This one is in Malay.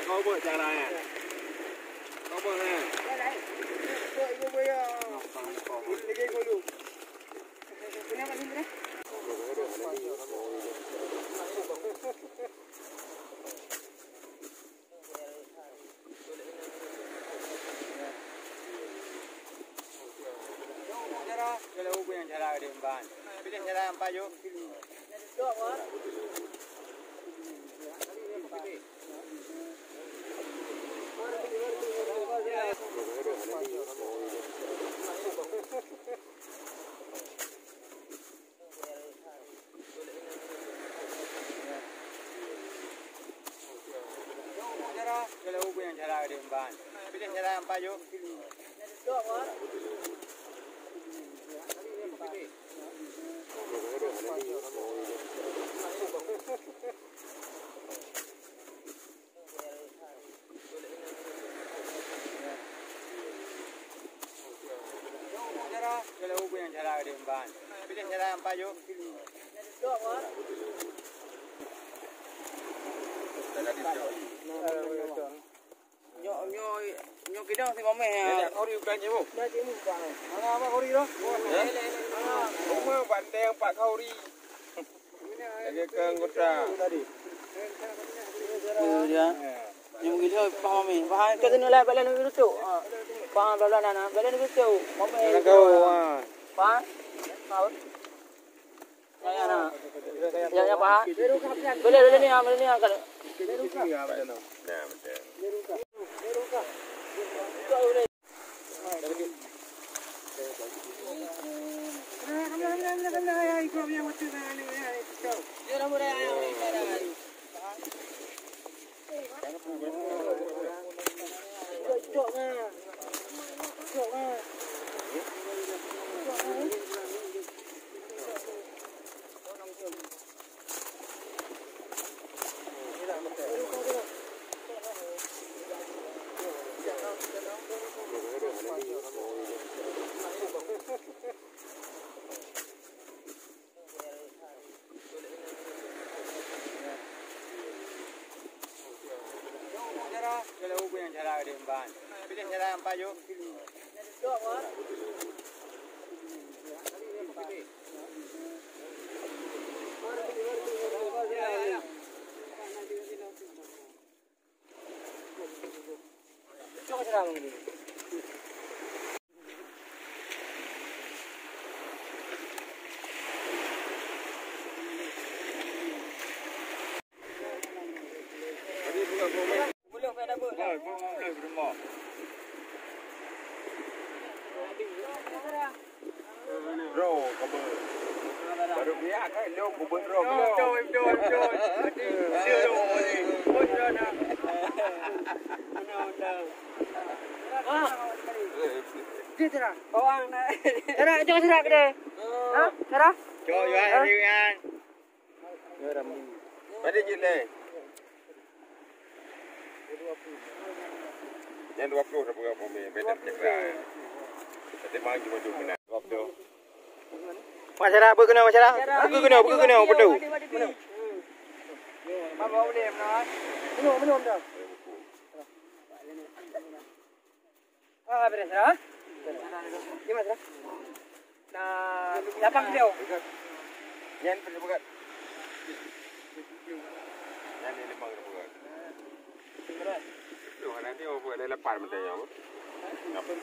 Kau buat caranya. Kau buat ni. Kau buat ya. Lagi dulu. Kenapa ni? Cara, kalau buat yang cara dia ban. Pilih cara yang payu. Jom ah. Kalau buat yang cara dia ban. Pilih cara yang payu. Jom ah. Kalau buat yang cara dia ban. Pilih cara yang payu. Jom ah. Nyo kidang si mame ya. Kau di bukan jemu. Dah jemu bang. Mana apa kau di tu? Rumah bandeng Pak Kauri. Lagi ke anggota tadi. Dia. Nyo kidang Pak mame. Pak ke sini lah balik nak tu. Pak bala nana balik nak tu. Mame. Kau. Pak. Kau. Saya na. Ya Pak. Boleh ni ah, boleh ni ah kalau. Kalau buat yang cara dia ban. Pilih cara yang payu. Jom ah. Cuba cara begini. Roh, kabel. Baru biar kan, lo kubur roh. Betul. Dia roh ni. Betul nak. Ah. Dia terang. Bawang nak. Terang, jangan serak dia. Ha? Terang? Jom, Rian. Terang. Pada je le. Yang 20 dah berapa ni? Betul cakap. Tapi mai cuma tu kena. 20. Masyarakat apa kena masyarakat? Aku kena betul. Apa boleh nak? Minum dah. Ah, beres dah. Gimana dah? Nah, 8 kilo. Yang berapa? Yang ni 5 berapa? Nanti orang buat lepas macam apa?